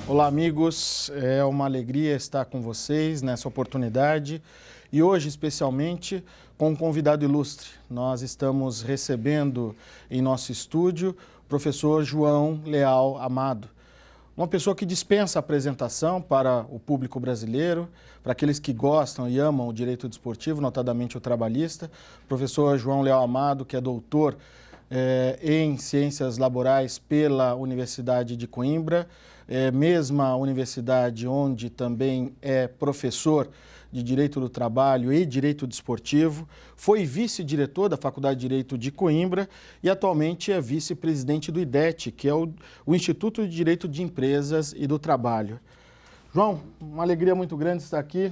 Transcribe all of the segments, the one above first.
Olá, amigos. É uma alegria estar com vocês nessa oportunidade e hoje, especialmente, com um convidado ilustre. Nós estamos recebendo em nosso estúdio o professor João Leal Amado, uma pessoa que dispensa apresentação para o público brasileiro, para aqueles que gostam e amam o direito desportivo, notadamente o trabalhista. Professor João Leal Amado, que é doutor em Ciências Laborais pela Universidade de Coimbra, mesma universidade onde também é professor de Direito do Trabalho e Direito Desportivo, foi vice-diretor da Faculdade de Direito de Coimbra e atualmente é vice-presidente do IDET, que é o Instituto de Direito de Empresas e do Trabalho. João, uma alegria muito grande estar aqui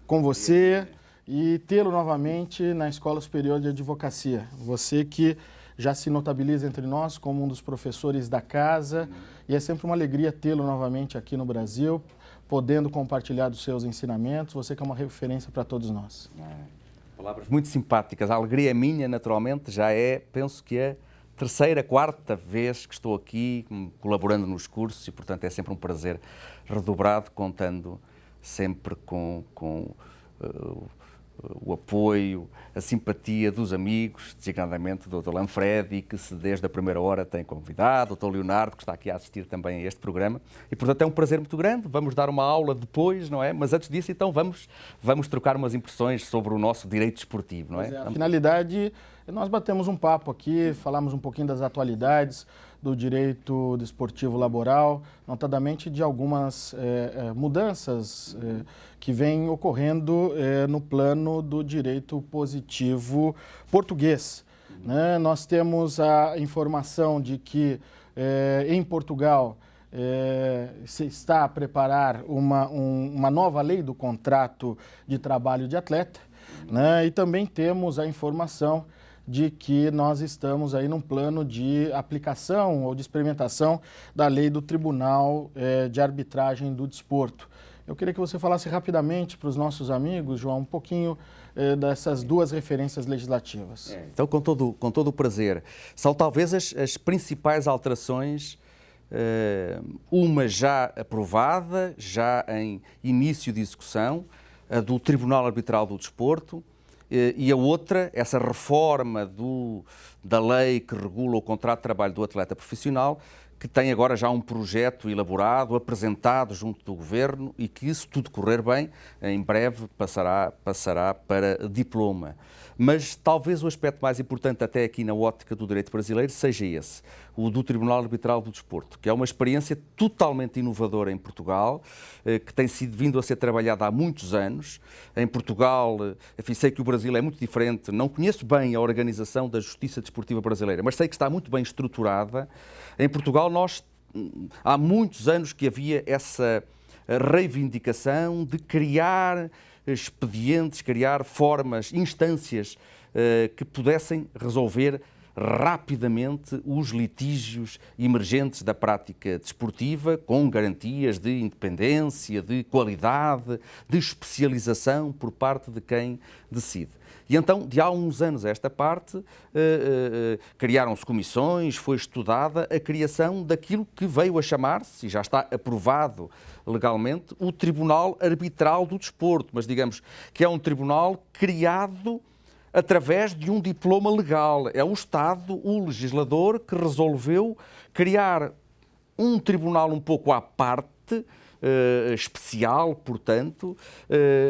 com você e tê-lo novamente na Escola Superior de Advocacia. Você que já se notabiliza entre nós como um dos professores da casa e é sempre uma alegria tê-lo novamente aqui no Brasil, podendo compartilhar dos seus ensinamentos. Você que é uma referência para todos nós. Palavras muito simpáticas. A alegria é minha, naturalmente, já é, penso que é a terceira, quarta vez que estou aqui colaborando nos cursos e, portanto, é sempre um prazer redobrado, contando sempre com o apoio, a simpatia dos amigos, designadamente do Dr. Lanfredi, que desde a primeira hora tem convidado, o Dr. Leonardo, que está aqui a assistir também a este programa. E, portanto, é um prazer muito grande. Vamos dar uma aula depois, não é? Mas antes disso, então, vamos trocar umas impressões sobre o nosso direito desportivo, não é? A finalidade, nós batemos um papo aqui, falamos um pouquinho das atualidades do direito desportivo laboral, notadamente de algumas mudanças que vêm ocorrendo no plano do direito positivo português. Né? Nós temos a informação de que em Portugal se está a preparar uma nova lei do contrato de trabalho de atleta, né? E também temos a informação de que nós estamos aí num plano de aplicação ou de experimentação da lei do Tribunal de Arbitragem do Desporto. Eu queria que você falasse rapidamente para os nossos amigos, João, um pouquinho dessas duas referências legislativas. Então, com todo o prazer. São talvez as principais alterações, uma já aprovada, já em início de execução, a do Tribunal Arbitral do Desporto, e a outra, essa reforma da lei que regula o contrato de trabalho do atleta profissional, que tem agora já um projeto elaborado, apresentado junto do Governo e que, se tudo correr bem, em breve passará para diploma. Mas talvez o aspecto mais importante até aqui na ótica do direito brasileiro seja esse, o do Tribunal Arbitral do Desporto, que é uma experiência totalmente inovadora em Portugal, que tem sido vindo a ser trabalhada há muitos anos. Em Portugal, enfim, sei que o Brasil é muito diferente, não conheço bem a organização da justiça desportiva brasileira, mas sei que está muito bem estruturada. Em Portugal, há muitos anos que havia essa reivindicação de criar expedientes, criar formas, instâncias que pudessem resolver rapidamente os litígios emergentes da prática desportiva, com garantias de independência, de qualidade, de especialização por parte de quem decide. E então, de há uns anos a esta parte, criaram-se comissões, foi estudada a criação daquilo que veio a chamar-se, e já está aprovado legalmente, o Tribunal Arbitral do Desporto, mas digamos que é um tribunal criado através de um diploma legal. É o Estado, o legislador, que resolveu criar um tribunal um pouco à parte, especial, portanto,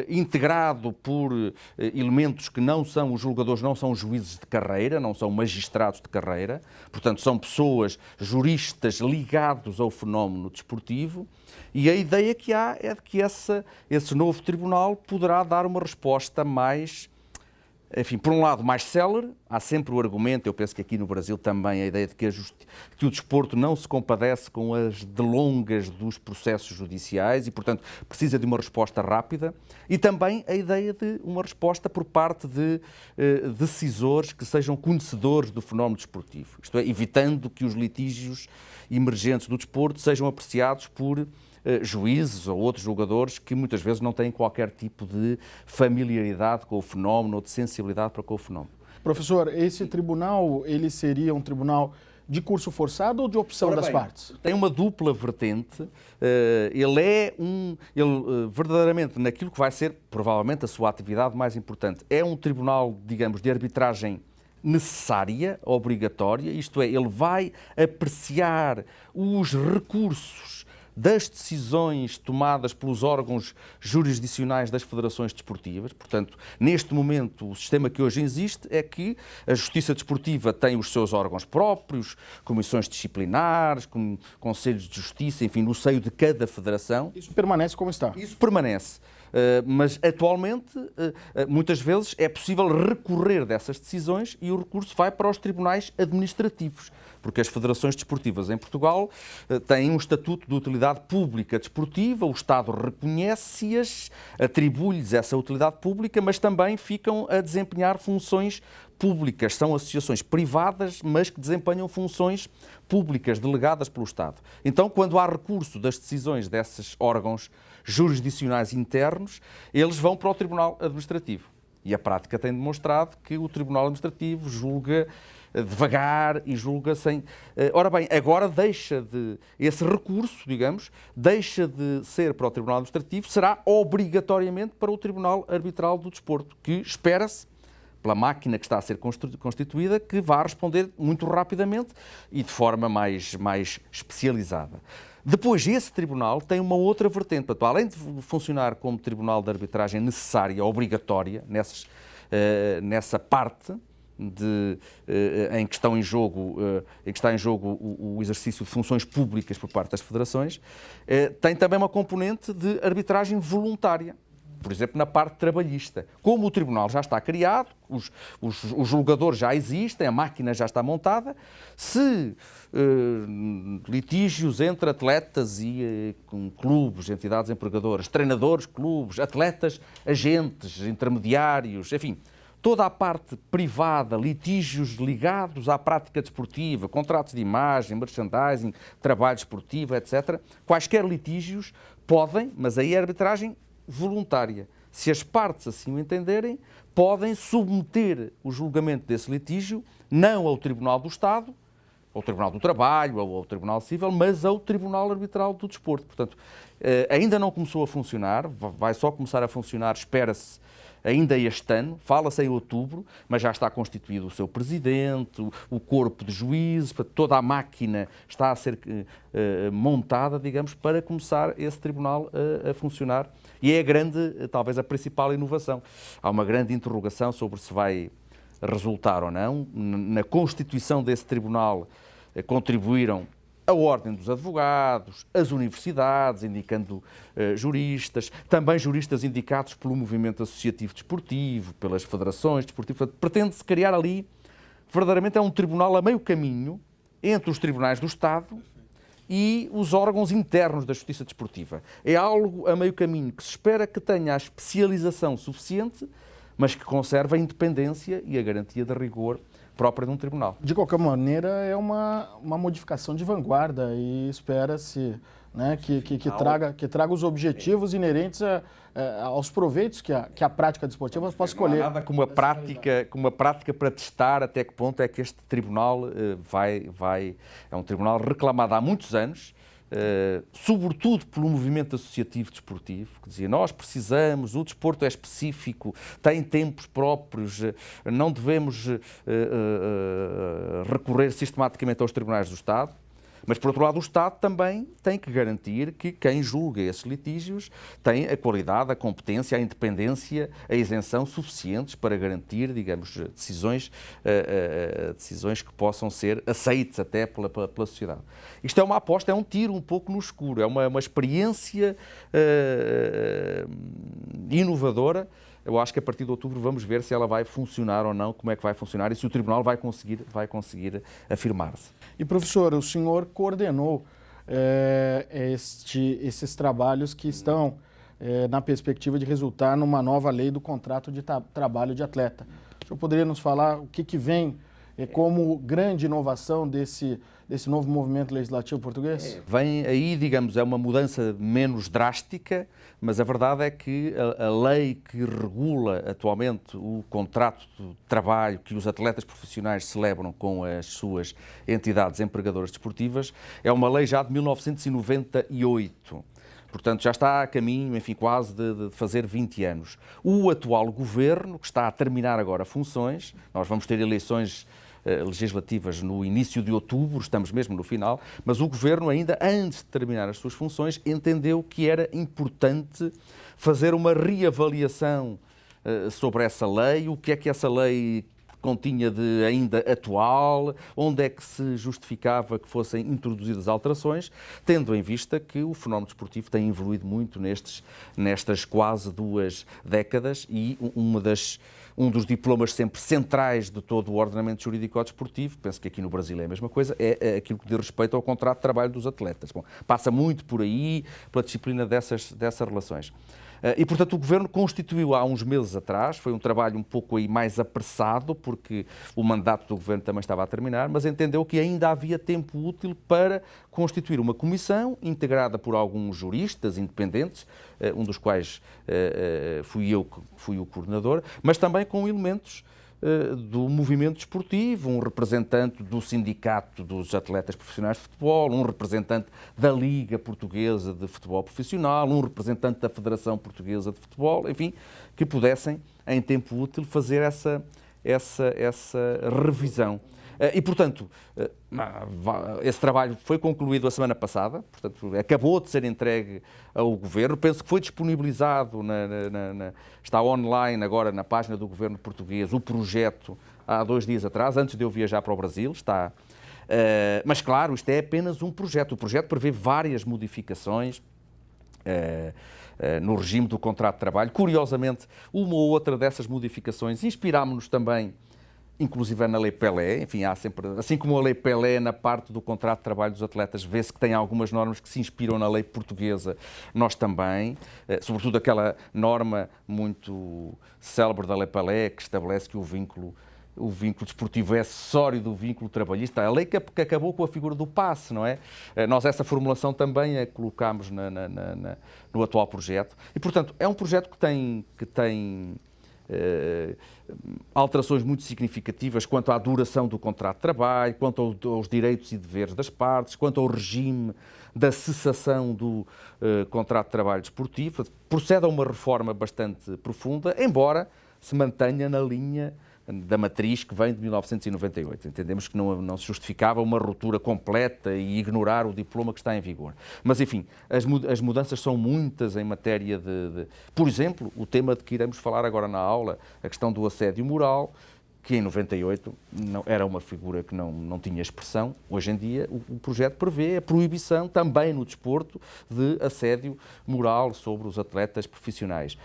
integrado por elementos que não são, os julgadores não são juízes de carreira, não são magistrados de carreira, portanto são pessoas, juristas ligados ao fenómeno desportivo, e a ideia que há é de que esse novo tribunal poderá dar uma resposta mais, enfim, por um lado, mais célere. Há sempre o argumento, eu penso que aqui no Brasil também, a ideia de que o desporto não se compadece com as delongas dos processos judiciais e, portanto, precisa de uma resposta rápida. E também a ideia de uma resposta por parte de decisores que sejam conhecedores do fenómeno desportivo. Isto é, evitando que os litígios emergentes do desporto sejam apreciados por juízes ou outros julgadores que muitas vezes não têm qualquer tipo de familiaridade com o fenómeno ou de sensibilidade para com o fenómeno. Professor, esse tribunal, ele seria um tribunal de curso forçado ou de opção das partes? Tem uma dupla vertente. Ele verdadeiramente, naquilo que vai ser provavelmente a sua atividade mais importante, é um tribunal, digamos, de arbitragem necessária, obrigatória, isto é, ele vai apreciar os recursos das decisões tomadas pelos órgãos jurisdicionais das federações desportivas. Portanto, neste momento, o sistema que hoje existe é que a Justiça Desportiva tem os seus órgãos próprios, comissões disciplinares, conselhos de justiça, enfim, no seio de cada federação. Isso permanece como está? Isso permanece. Mas atualmente, muitas vezes, é possível recorrer dessas decisões e o recurso vai para os tribunais administrativos, porque as federações desportivas em Portugal têm um estatuto de utilidade pública desportiva, o Estado reconhece-as, atribui-lhes essa utilidade pública, mas também ficam a desempenhar funções públicas. São associações privadas, mas que desempenham funções públicas delegadas pelo Estado. Então, quando há recurso das decisões desses órgãos jurisdicionais internos, eles vão para o Tribunal Administrativo. E a prática tem demonstrado que o Tribunal Administrativo julga devagar e julga sem... Ora bem, agora esse recurso, digamos, deixa de ser para o Tribunal Administrativo, será obrigatoriamente para o Tribunal Arbitral do Desporto, que espera-se, pela máquina que está a ser constituída, que vá responder muito rapidamente e de forma mais especializada. Depois, esse tribunal tem uma outra vertente. Portanto, além de funcionar como tribunal de arbitragem necessária, obrigatória, nessa parte em que está em jogo o exercício de funções públicas por parte das federações, tem também uma componente de arbitragem voluntária. Por exemplo, na parte trabalhista. Como o tribunal já está criado, os julgadores já existem, a máquina já está montada, se litígios entre atletas e clubes, entidades empregadoras, treinadores, clubes, atletas, agentes, intermediários, enfim, toda a parte privada, litígios ligados à prática desportiva, contratos de imagem, merchandising, trabalho desportivo, etc., quaisquer litígios podem, mas aí é arbitragem voluntária. Se as partes assim o entenderem, podem submeter o julgamento desse litígio não ao Tribunal do Estado, ao Tribunal do Trabalho ou ao Tribunal Civil, mas ao Tribunal Arbitral do Desporto. Portanto, ainda não começou a funcionar, vai só começar a funcionar, espera-se, ainda este ano, fala-se em outubro, mas já está constituído o seu presidente, o corpo de juízes, toda a máquina está a ser montada, digamos, para começar esse tribunal a funcionar. E é talvez a principal inovação. Há uma grande interrogação sobre se vai resultar ou não. Na constituição desse tribunal contribuíram a Ordem dos Advogados, as universidades, indicando juristas, também juristas indicados pelo movimento associativo desportivo, pelas federações desportivas. Pretende-se criar ali, verdadeiramente é um tribunal a meio caminho entre os tribunais do Estado e os órgãos internos da Justiça Desportiva. É algo a meio caminho que se espera que tenha a especialização suficiente, mas que conserve a independência e a garantia de rigor própria de um tribunal. De qualquer maneira, é uma modificação de vanguarda e espera-se, né, que traga os objetivos inerentes aos proveitos que a prática desportiva possa colher. Não há nada como uma prática para testar até que ponto é que este tribunal é um tribunal reclamado há muitos anos, sobretudo pelo movimento associativo desportivo, que dizia, nós precisamos, o desporto é específico, tem tempos próprios, não devemos recorrer sistematicamente aos tribunais do Estado. Mas, por outro lado, o Estado também tem que garantir que quem julga esses litígios tem a qualidade, a competência, a independência, a isenção suficientes para garantir, digamos, decisões que possam ser aceites até pela sociedade. Isto é uma aposta, é um tiro um pouco no escuro, é uma experiência inovadora. Eu acho que a partir de outubro vamos ver se ela vai funcionar ou não, como é que vai funcionar e se o Tribunal vai conseguir afirmar-se. E, professor, o senhor coordenou esses trabalhos que estão na perspectiva de resultar numa nova lei do contrato de trabalho de atleta. O senhor poderia nos falar o que vem como grande inovação desse novo movimento legislativo português? Vem aí, digamos, é uma mudança menos drástica, mas a verdade é que a lei que regula atualmente o contrato de trabalho que os atletas profissionais celebram com as suas entidades empregadoras desportivas é uma lei já de 1998. Portanto, já está a caminho, enfim, quase de fazer 20 anos. O atual governo, que está a terminar agora funções, nós vamos ter eleições legislativas no início de outubro, estamos mesmo no final, mas o governo, ainda antes de terminar as suas funções, entendeu que era importante fazer uma reavaliação sobre essa lei, o que é que essa lei continha de ainda atual, onde é que se justificava que fossem introduzidas alterações, tendo em vista que o fenómeno desportivo tem evoluído muito nestas quase 2 décadas e um dos diplomas sempre centrais de todo o ordenamento jurídico-desportivo, penso que aqui no Brasil é a mesma coisa, é aquilo que diz respeito ao contrato de trabalho dos atletas. Bom, passa muito por aí, pela disciplina dessas relações. E, portanto, o Governo constituiu há uns meses atrás, foi um trabalho um pouco aí mais apressado, porque o mandato do Governo também estava a terminar, mas entendeu que ainda havia tempo útil para constituir uma comissão integrada por alguns juristas independentes, um dos quais fui eu que fui o coordenador, mas também com elementos do movimento desportivo, um representante do Sindicato dos Atletas Profissionais de Futebol, um representante da Liga Portuguesa de Futebol Profissional, um representante da Federação Portuguesa de Futebol, enfim, que pudessem, em tempo útil, fazer essa revisão. E, portanto, esse trabalho foi concluído a semana passada, portanto, acabou de ser entregue ao Governo, penso que foi disponibilizado, está online agora na página do Governo português, o projeto há 2 dias atrás, antes de eu viajar para o Brasil, está. Mas, claro, isto é apenas um projeto. O projeto prevê várias modificações no regime do contrato de trabalho. Curiosamente, uma ou outra dessas modificações inspirámos-nos também, inclusive na Lei Pelé, enfim, há sempre, assim como a Lei Pelé na parte do contrato de trabalho dos atletas, vê-se que tem algumas normas que se inspiram na lei portuguesa, nós também, sobretudo aquela norma muito célebre da Lei Pelé, que estabelece que o vínculo desportivo é acessório do vínculo trabalhista, a lei que acabou com a figura do passe, não é? Nós essa formulação também a colocámos no atual projeto e, portanto, é um projeto que tem alterações muito significativas quanto à duração do contrato de trabalho, quanto aos direitos e deveres das partes, quanto ao regime da cessação do contrato de trabalho desportivo. Procede a uma reforma bastante profunda, embora se mantenha na linha da matriz que vem de 1998. Entendemos que não se justificava uma ruptura completa e ignorar o diploma que está em vigor. Mas, enfim, as mudanças são muitas em matéria Por exemplo, o tema de que iremos falar agora na aula, a questão do assédio moral, que em 98 era uma figura que não tinha expressão. Hoje em dia o projeto prevê a proibição também no desporto de assédio moral sobre os atletas profissionais.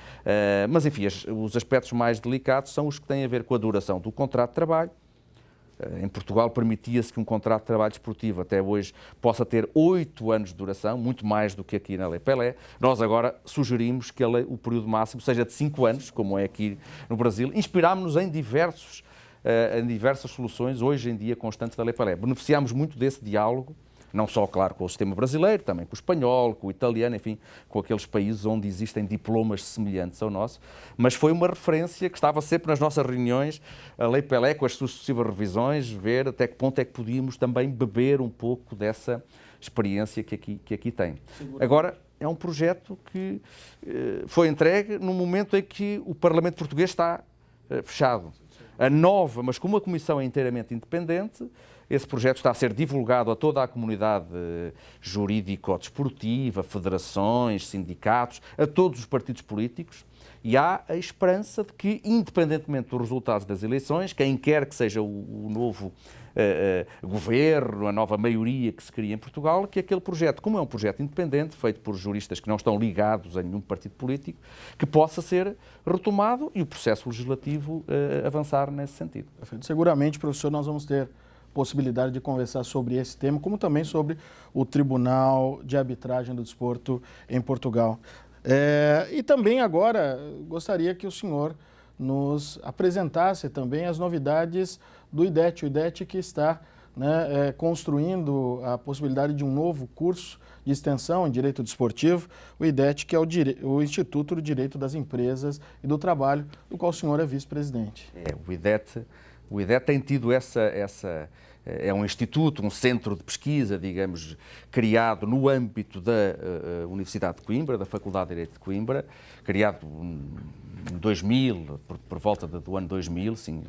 Mas enfim, os aspectos mais delicados são os que têm a ver com a duração do contrato de trabalho. Em Portugal permitia-se que um contrato de trabalho desportivo até hoje possa ter 8 anos de duração, muito mais do que aqui na Lei Pelé. Nós agora sugerimos que o período máximo seja de 5 anos, como é aqui no Brasil. Inspirámos-nos em diversas soluções, hoje em dia, constantes da Lei Pelé. Beneficiámos muito desse diálogo, não só, claro, com o sistema brasileiro, também com o espanhol, com o italiano, enfim, com aqueles países onde existem diplomas semelhantes ao nosso, mas foi uma referência que estava sempre nas nossas reuniões, a Lei Pelé, com as sucessivas revisões, ver até que ponto é que podíamos também beber um pouco dessa experiência que aqui tem. Agora, é um projeto que foi entregue no momento em que o Parlamento português está fechado. A nova, mas como a Comissão é inteiramente independente, esse projeto está a ser divulgado a toda a comunidade jurídico-desportiva, federações, sindicatos, a todos os partidos políticos, e há a esperança de que, independentemente dos resultados das eleições, quem quer que seja o novo governo, a nova maioria que se cria em Portugal, que aquele projeto, como é um projeto independente, feito por juristas que não estão ligados a nenhum partido político, que possa ser retomado e o processo legislativo avançar nesse sentido. Seguramente, professor, nós vamos ter possibilidade de conversar sobre esse tema, como também sobre o Tribunal de Arbitragem do Desporto em Portugal. E também agora gostaria que o senhor nos apresentasse também as novidades do IDET. O IDET que está, né, construindo a possibilidade de um novo curso de extensão em Direito Desportivo, o IDET, que é o Instituto do Direito das Empresas e do Trabalho, do qual o senhor é vice-presidente. O IDET tem tido é um instituto, um centro de pesquisa, digamos, criado no âmbito da Universidade de Coimbra, da Faculdade de Direito de Coimbra, criado em 2000, por volta do ano 2000, sim,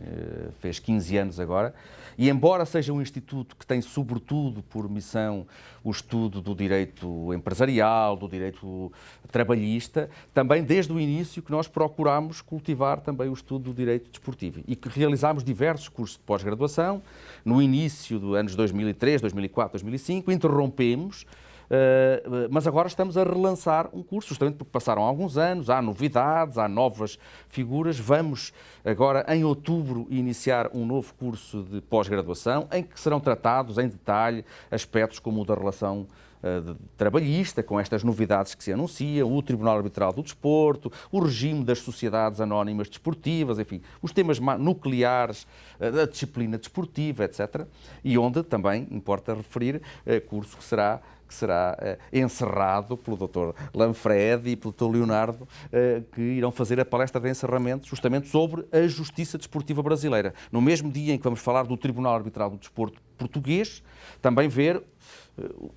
fez 15 anos agora, e embora seja um instituto que tem sobretudo por missão o estudo do direito empresarial, do direito trabalhista, também desde o início que nós procurámos cultivar também o estudo do direito desportivo e que realizámos diversos cursos de pós-graduação, no início dos anos 2003, 2004, 2005, interrompemos, mas agora estamos a relançar um curso, justamente porque passaram alguns anos, há novidades, há novas figuras. Vamos agora, em outubro, iniciar um novo curso de pós-graduação em que serão tratados em detalhe aspectos como o da relação trabalhista, com estas novidades que se anunciam, o Tribunal Arbitral do Desporto, o regime das sociedades anónimas desportivas, enfim, os temas nucleares da disciplina desportiva, etc. E onde também importa referir curso que será encerrado pelo Dr. Lanfredi e pelo Dr. Leonardo, que irão fazer a palestra de encerramento justamente sobre a justiça desportiva brasileira. No mesmo dia em que vamos falar do Tribunal Arbitral do Desporto português, também ver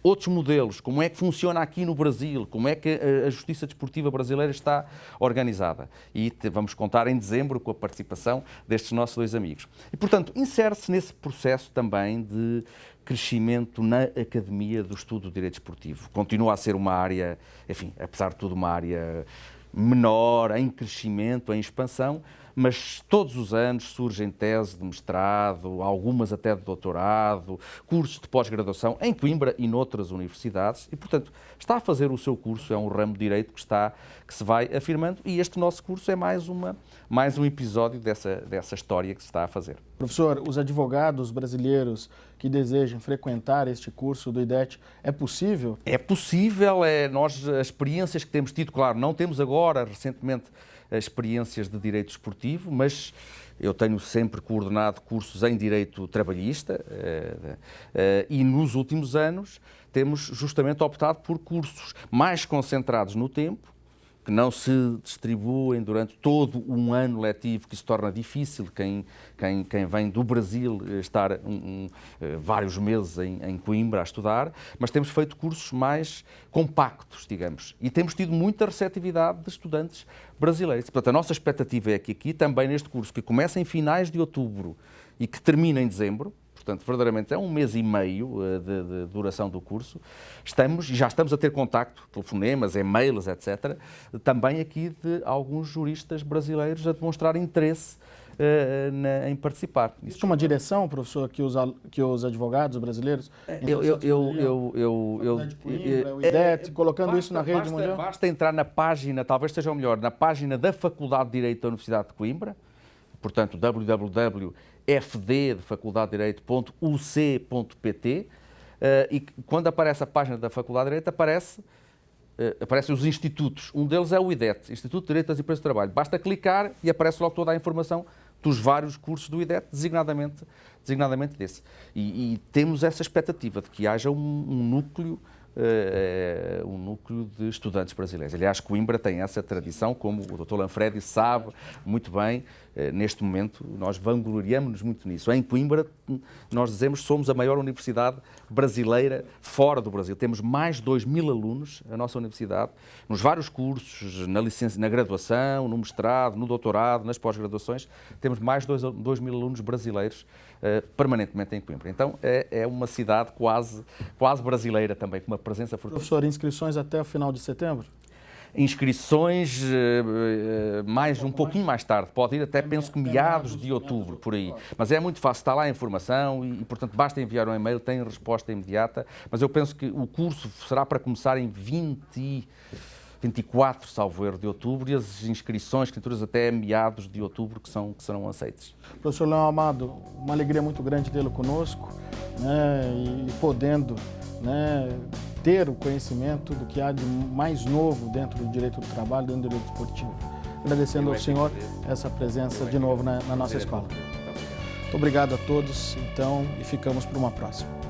outros modelos, como é que funciona aqui no Brasil, como é que a justiça desportiva brasileira está organizada. E vamos contar em dezembro com a participação destes nossos dois amigos. E, portanto, insere-se nesse processo também de crescimento na academia do estudo do direito desportivo. Continua a ser uma área, enfim, apesar de tudo, uma área menor, em crescimento, em expansão, mas todos os anos surgem teses de mestrado, algumas até de doutorado, cursos de pós-graduação em Coimbra e noutras universidades e, portanto, está a fazer o seu curso, é um ramo de direito que se vai afirmando e este nosso curso é mais um episódio dessa história que se está a fazer. Professor, os advogados brasileiros que desejam frequentar este curso do IDET, é possível? É possível, nós, as experiências que temos tido, claro, não temos agora, recentemente, experiências de direito esportivo, mas eu tenho sempre coordenado cursos em direito trabalhista e nos últimos anos temos justamente optado por cursos mais concentrados no tempo, que não se distribuem durante todo um ano letivo, que se torna difícil quem vem do Brasil estar vários meses em Coimbra a estudar, mas temos feito cursos mais compactos, digamos, e temos tido muita receptividade de estudantes brasileiros. Portanto, a nossa expectativa é que aqui, também neste curso, que começa em finais de outubro e que termina em dezembro, portanto, verdadeiramente é um mês e meio de duração do curso, já estamos a ter contacto, telefonemas, e-mails, etc., também aqui de alguns juristas brasileiros a demonstrar interesse em participar. Existe uma direção, professor, que os advogados brasileiros... o IDET, colocando isso na rede mundial? Basta entrar na página, talvez seja o melhor, na página da Faculdade de Direito da Universidade de Coimbra, portanto, www.fd de faculdade de direito.uc.pt e quando aparece a página da Faculdade de Direito aparecem os institutos. Um deles é o IDET, Instituto de Direito das Empresas de Trabalho. Basta clicar e aparece logo toda a informação dos vários cursos do IDET, designadamente desse. E temos essa expectativa de que haja um núcleo de estudantes brasileiros. Aliás, Coimbra tem essa tradição, como o Dr. Lanfredi sabe muito bem. Neste momento, nós vangloriamos-nos muito nisso. Em Coimbra, nós dizemos que somos a maior universidade brasileira fora do Brasil. Temos mais de 2.000 alunos, a nossa universidade, nos vários cursos, na graduação, no mestrado, no doutorado, nas pós-graduações, temos mais de 2.000 alunos brasileiros permanentemente em Coimbra. Então, é uma cidade quase brasileira também, com uma presença forte. Professor, inscrições até o final de setembro? Inscrições um pouquinho mais tarde, pode ir até, penso que meados de outubro, por aí. Mas é muito fácil, está lá a informação e, portanto, basta enviar um e-mail, tem resposta imediata. Mas eu penso que o curso será para começar em 24, salvo erro, de outubro, e as inscrições, escrituras até meados de outubro que serão aceites. Professor Leão Amado, uma alegria muito grande tê-lo conosco, né, e podendo, né, ter o conhecimento do que há de mais novo dentro do direito do trabalho, dentro do direito esportivo. Agradecendo ao senhor essa presença de novo na nossa escola. Muito obrigado a todos, então, e ficamos para uma próxima.